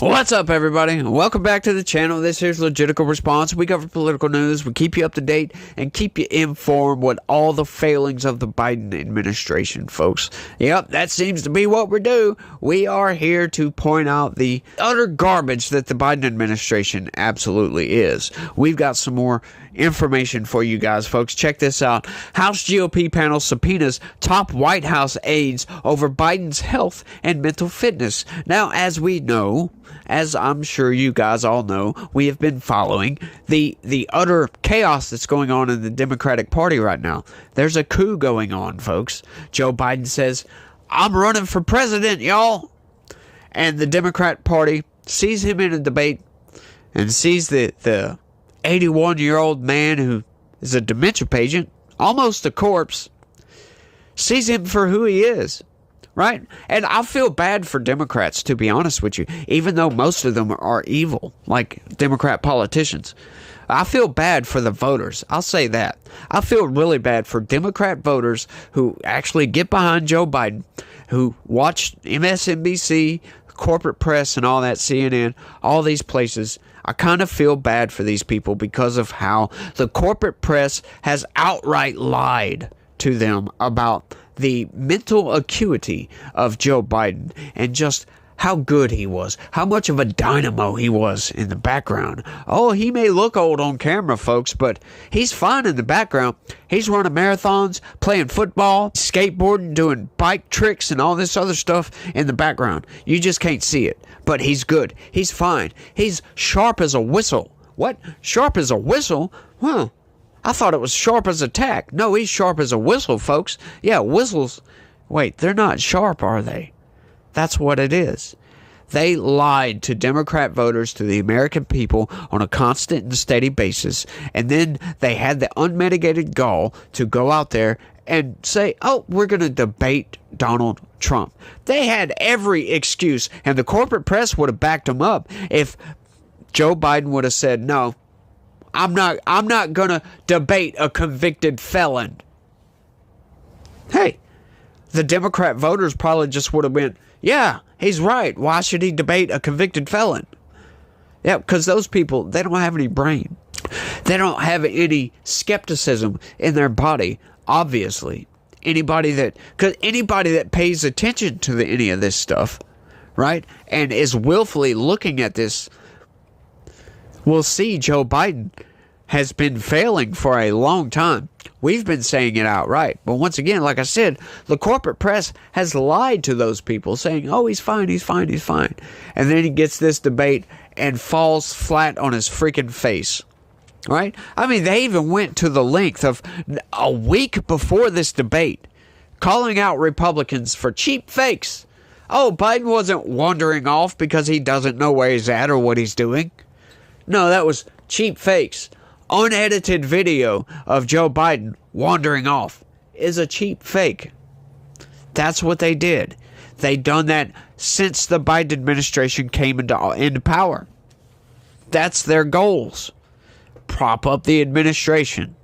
What's up, everybody? Welcome back to the channel. This here's Legitical Response. We cover political news. We keep you up to date and keep you informed with all the failings of the Biden administration, folks. Yep, that seems to be what we do. We are here to point out the utter garbage that the Biden administration absolutely is. We've got some more information for you guys, folks. Check this out. House GOP panel subpoenas top White House aides over Biden's health and mental fitness. Now, as we know, as I'm sure you guys all know, we have been following the utter chaos that's going on in the Democratic Party right now. There's a coup going on, folks. Joe Biden says, "I'm running for president, y'all." And the Democrat Party sees him in a debate and sees the 81-year-old man who is a dementia patient, almost a corpse, sees him for who he is. Right? And I feel bad for Democrats, to be honest with you, even though most of them are evil, like Democrat politicians. I feel bad for the voters. I'll say that. I feel really bad for Democrat voters who actually get behind Joe Biden, who watch MSNBC, corporate press, and all that, CNN, all these places. I kind of feel bad for these people because of how the corporate press has outright lied to them about the mental acuity of Joe Biden and just how good he was, how much of a dynamo he was in the background. Oh, he may look old on camera, folks, but he's fine in the background. He's running marathons, playing football, skateboarding, doing bike tricks, and all this other stuff in the background. You just can't see it, but he's good. He's fine. He's sharp as a whistle. What? Sharp as a whistle? Huh. I thought it was sharp as a tack. No, he's sharp as a whistle, folks. Yeah, whistles. Wait, they're not sharp, are they? That's what it is. They lied to Democrat voters, to the American people, on a constant and steady basis. And then they had the unmitigated gall to go out there and say, oh, we're going to debate Donald Trump. They had every excuse, and the corporate press would have backed them up if Joe Biden would have said, no, I'm not going to debate a convicted felon. Hey, the Democrat voters probably just would have been, yeah, he's right. Why should he debate a convicted felon? Yeah, because those people, they don't have any brain. They don't have any skepticism in their body, obviously. Anybody that pays attention to any of this stuff, right, and is willfully looking at this, will see Joe Biden has been failing for a long time. We've been saying it outright. But once again, like I said, the corporate press has lied to those people, saying, oh, he's fine, he's fine, he's fine. And then he gets this debate and falls flat on his freaking face. Right? I mean, they even went to the length of a week before this debate, calling out Republicans for cheap fakes. Oh, Biden wasn't wandering off because he doesn't know where he's at or what he's doing. No, that was cheap fakes. Unedited video of Joe Biden wandering off is a cheap fake. That's what they did. They've done that since the Biden administration came into power. That's their goals. Prop up the administration.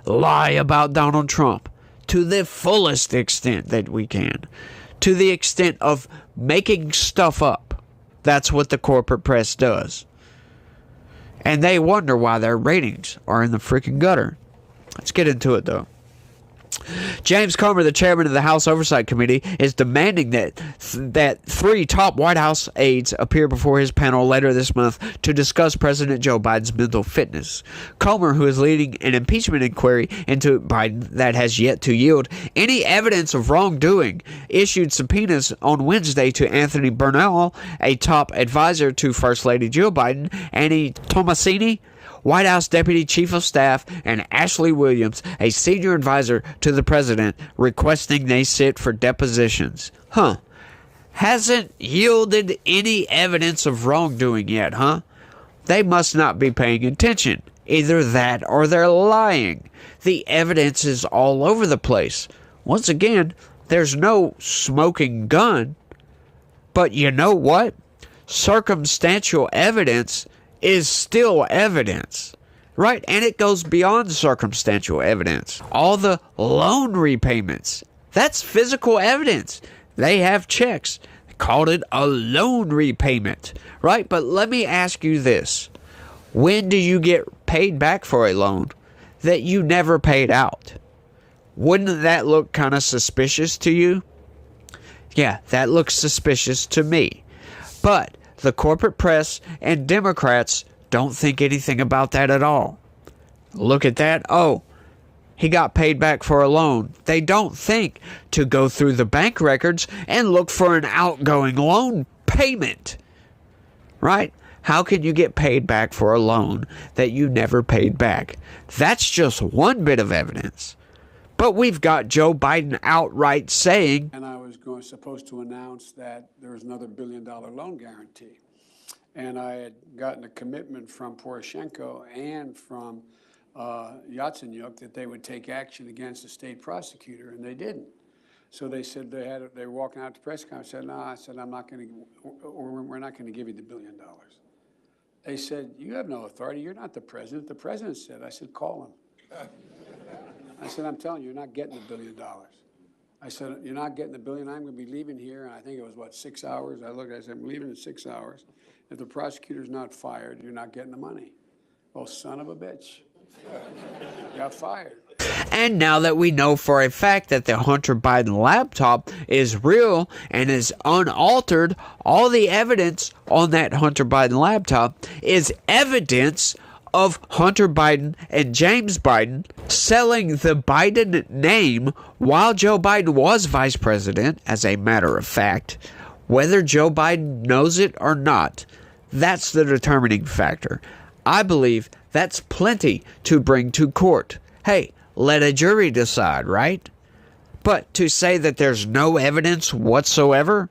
Lie about Donald Trump to the fullest extent that we can. To the extent of making stuff up. That's what the corporate press does. And they wonder why their ratings are in the freaking gutter. Let's get into it, though. James Comer, the chairman of the House Oversight Committee, is demanding that three top White House aides appear before his panel later this month to discuss President Joe Biden's mental fitness. Comer, who is leading an impeachment inquiry into Biden that has yet to yield any evidence of wrongdoing, issued subpoenas on Wednesday to Anthony Bernal, a top advisor to First Lady Jill Biden, Annie Tomasini, White House Deputy Chief of Staff, and Ashley Williams, a senior advisor to the president, requesting they sit for depositions. Hasn't yielded any evidence of wrongdoing yet, huh? They must not be paying attention. Either that or they're lying. The evidence is all over the place. Once again, there's no smoking gun. But you know what? Circumstantial evidence is still evidence, right? And it goes beyond circumstantial evidence. All the loan repayments, that's physical evidence. They have checks called it a loan repayment, right? But let me ask you this. When do you get paid back for a loan that you never paid out? Wouldn't that look kind of suspicious to you? Yeah, that looks suspicious to me. But the corporate press and Democrats don't think anything about that at all. Look at that. Oh, he got paid back for a loan. They don't think to go through the bank records and look for an outgoing loan payment. Right? How can you get paid back for a loan that you never paid back? That's just one bit of evidence. But we've got Joe Biden outright saying, and I was supposed to announce that there was another $1 billion loan guarantee. And I had gotten a commitment from Poroshenko and from Yatsenyuk that they would take action against the state prosecutor, and they didn't. So they said they were walking out to press conference. I said, no, I said, I'm not going to, or we're not going to give you the $1 billion. They said, you have no authority. You're not the president. The president said. I said, call him. I said, I'm telling you, you're not getting the $1 billion. I said, you're not getting the $1 billion. I'm going to be leaving here. And I think it was, 6 hours? I looked, I said, I'm leaving in 6 hours. If the prosecutor's not fired, you're not getting the money. Oh, son of a bitch. Got fired. And now that we know for a fact that the Hunter Biden laptop is real and is unaltered, all the evidence on that Hunter Biden laptop is evidence of Hunter Biden and James Biden selling the Biden name while Joe Biden was vice president, as a matter of fact. Whether Joe Biden knows it or not, that's the determining factor. I believe that's plenty to bring to court. Hey, let a jury decide, right? But to say that there's no evidence whatsoever,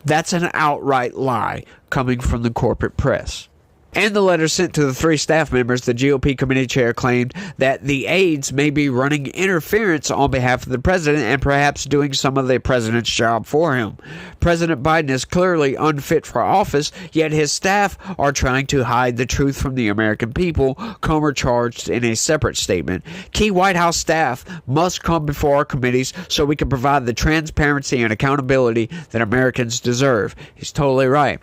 that's an outright lie coming from the corporate press. And the letter sent to the 3 staff members, the GOP committee chair claimed that the aides may be running interference on behalf of the president and perhaps doing some of the president's job for him. President Biden is clearly unfit for office, yet his staff are trying to hide the truth from the American people, Comer charged in a separate statement. Key White House staff must come before our committees so we can provide the transparency and accountability that Americans deserve. He's totally right.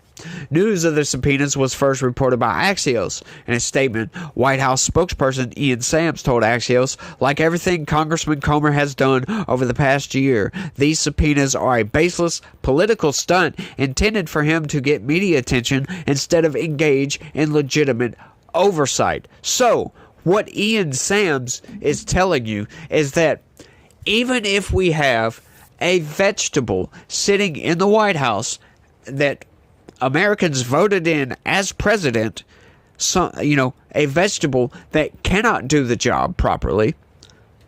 News of the subpoenas was first reported by Axios. In a statement, White House spokesperson Ian Sams told Axios, like everything Congressman Comer has done over the past year, these subpoenas are a baseless political stunt intended for him to get media attention instead of engage in legitimate oversight. So, what Ian Sams is telling you is that even if we have a vegetable sitting in the White House that Americans voted in as president, a vegetable that cannot do the job properly,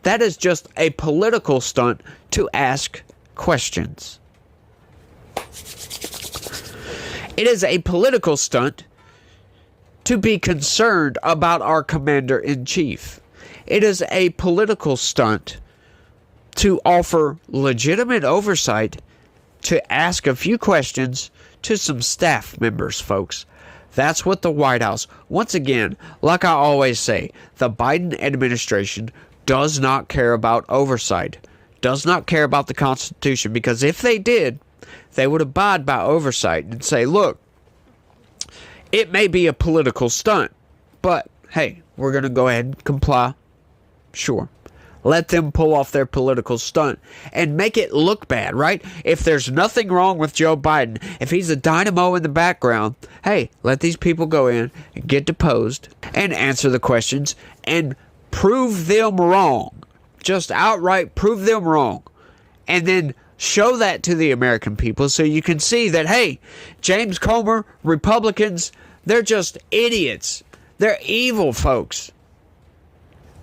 that is just a political stunt to ask questions. It is a political stunt to be concerned about our commander-in-chief. It is a political stunt to offer legitimate oversight, to ask a few questions to some staff members, folks. That's what the White House, once again, like I always say, the Biden administration does not care about oversight, does not care about the Constitution, because if they did, they would abide by oversight and say, look, it may be a political stunt, but hey, we're going to go ahead and comply. Sure. Let them pull off their political stunt and make it look bad, right? If there's nothing wrong with Joe Biden, if he's a dynamo in the background, hey, let these people go in and get deposed and answer the questions and prove them wrong. Just outright prove them wrong. And then show that to the American people so you can see that, hey, James Comer, Republicans, they're just idiots. They're evil folks.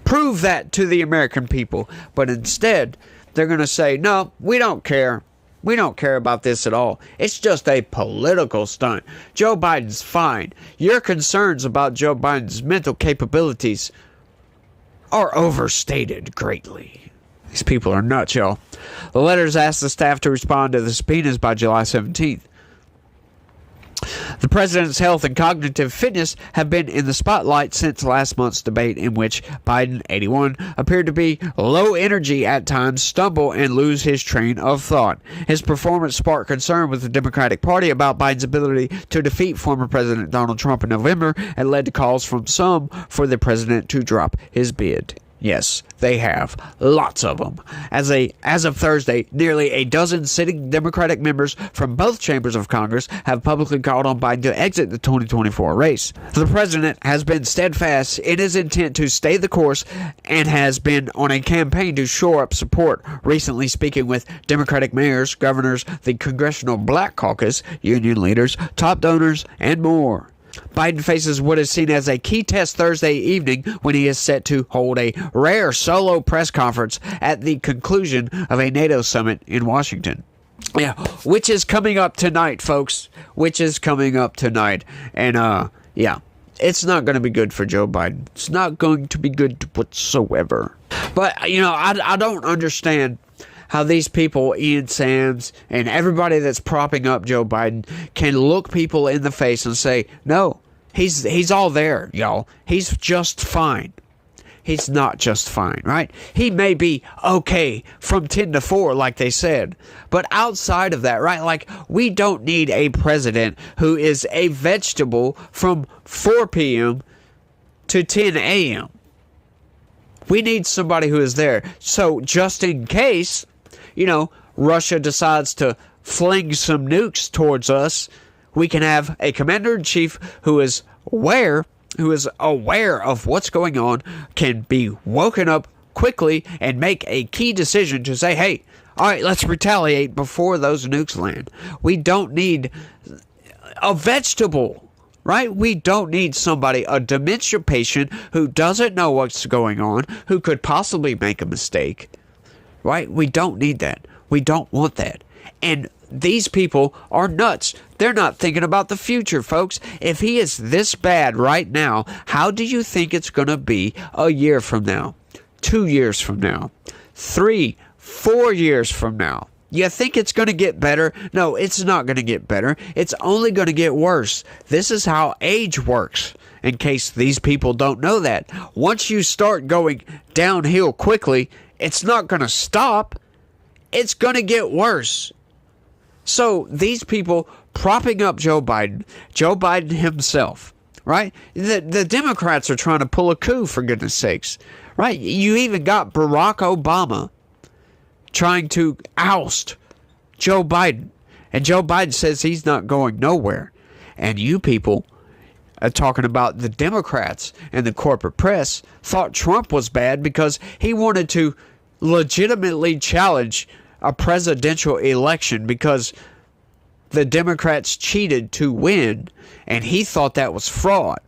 Prove that to the American people. But instead, they're going to say, no, we don't care. We don't care about this at all. It's just a political stunt. Joe Biden's fine. Your concerns about Joe Biden's mental capabilities are overstated greatly. These people are nuts, y'all. The letters asked the staff to respond to the subpoenas by July 17th. The president's health and cognitive fitness have been in the spotlight since last month's debate, in which Biden, 81, appeared to be low energy at times, stumble, and lose his train of thought. His performance sparked concern with the Democratic Party about Biden's ability to defeat former President Donald Trump in November, and led to calls from some for the president to drop his bid. Yes, they have. Lots of them. As of Thursday, nearly a dozen sitting Democratic members from both chambers of Congress have publicly called on Biden to exit the 2024 race. The president has been steadfast in his intent to stay the course and has been on a campaign to shore up support, recently speaking with Democratic mayors, governors, the Congressional Black Caucus, union leaders, top donors, and more. Biden faces what is seen as a key test Thursday evening when he is set to hold a rare solo press conference at the conclusion of a NATO summit in Washington. Yeah, which is coming up tonight, folks. Which is coming up tonight. And, yeah, it's not going to be good for Joe Biden. It's not going to be good whatsoever. But, you know, I don't understand how these people, Ian Sams and everybody that's propping up Joe Biden, can look people in the face and say, no, he's all there, y'all. He's just fine. He's not just fine, right? He may be okay from 10 to 4, like they said. But outside of that, right, like, we don't need a president who is a vegetable from 4 p.m. to 10 a.m. We need somebody who is there. So just in case, you know, Russia decides to fling some nukes towards us, we can have a commander-in-chief who is aware of what's going on, can be woken up quickly and make a key decision to say, hey, all right, let's retaliate before those nukes land. We don't need a vegetable, right? We don't need somebody, a dementia patient who doesn't know what's going on, who could possibly make a mistake. Right? We don't need that. We don't want that. And these people are nuts. They're not thinking about the future, folks. If he is this bad right now, how do you think it's going to be a year from now? 2 years from now? 3, 4 years from now? You think it's going to get better? No, it's not going to get better. It's only going to get worse. This is how age works, in case these people don't know that. Once you start going downhill quickly, it's not going to stop. It's going to get worse. So these people propping up Joe Biden himself, right? The Democrats are trying to pull a coup, for goodness sakes, right? You even got Barack Obama trying to oust Joe Biden. And Joe Biden says he's not going nowhere. And you people talking about the Democrats and the corporate press thought Trump was bad because he wanted to legitimately challenge a presidential election because the Democrats cheated to win, and he thought that was fraud.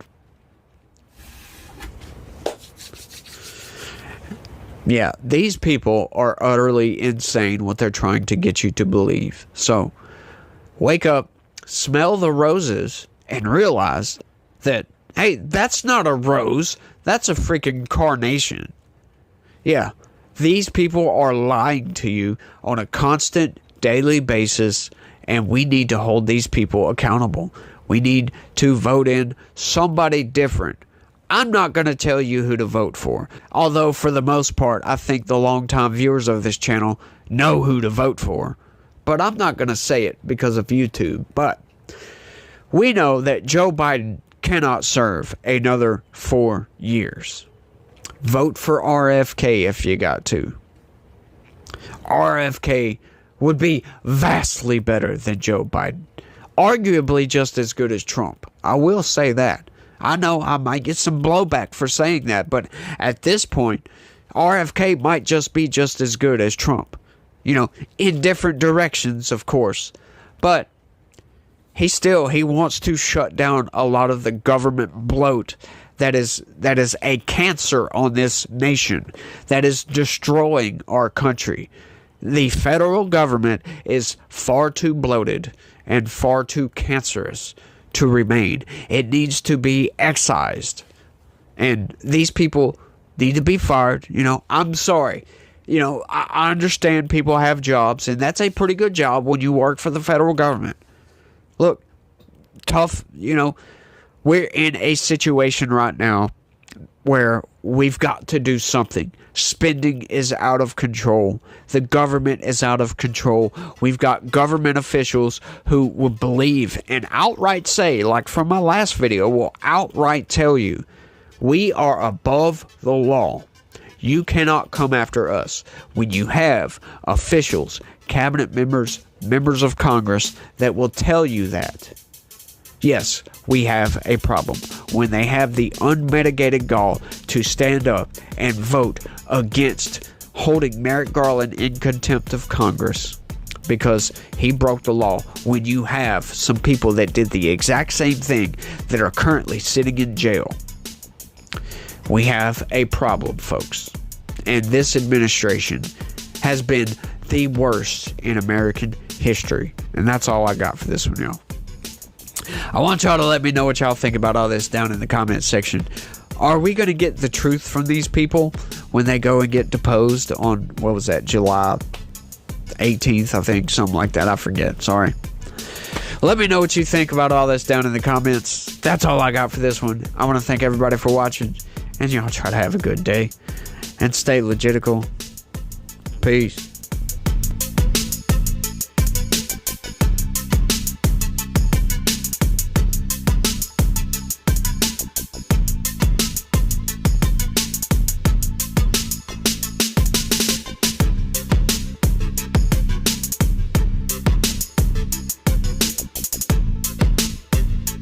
Yeah, these people are utterly insane what they're trying to get you to believe. So, wake up, smell the roses, and realize that, hey, that's not a rose, that's a freaking carnation. Yeah, these people are lying to you on a constant daily basis, and we need to hold these people accountable. We need to vote in somebody different. I'm not going to tell you who to vote for, although for the most part, I think the longtime viewers of this channel know who to vote for. But I'm not going to say it because of YouTube. But we know that Joe Biden cannot serve another 4 years. Vote for RFK if you got to. RFK would be vastly better than Joe Biden. Arguably just as good as Trump. I will say that. I know I might get some blowback for saying that, but at this point, RFK might just be just as good as Trump. You know, in different directions, of course. But he wants to shut down a lot of the government bloat that is a cancer on this nation, that is destroying our country. The federal government is far too bloated and far too cancerous to remain. It needs to be excised. And these people need to be fired. You know, I'm sorry. You know, I understand people have jobs, and that's a pretty good job when you work for the federal government. Look, tough, we're in a situation right now where we've got to do something. Spending is out of control. The government is out of control. We've got government officials who will believe and outright say, like from my last video, will outright tell you, we are above the law. You cannot come after us. When you have officials, cabinet members, members of Congress that will tell you that, yes, we have a problem. When they have the unmitigated gall to stand up and vote against holding Merrick Garland in contempt of Congress because he broke the law, when you have some people that did the exact same thing that are currently sitting in jail, we have a problem, folks. And this administration has been the worst in American history. And that's all I got for this one, y'all. I want y'all to let me know what y'all think about all this down in the comment section. Are we going to get the truth from these people when they go and get deposed on, what was that, July 18th, I think, something like that. I forget. Sorry. Let me know what you think about all this down in the comments. That's all I got for this one. I want to thank everybody for watching, and y'all try to have a good day and stay legitical. Peace.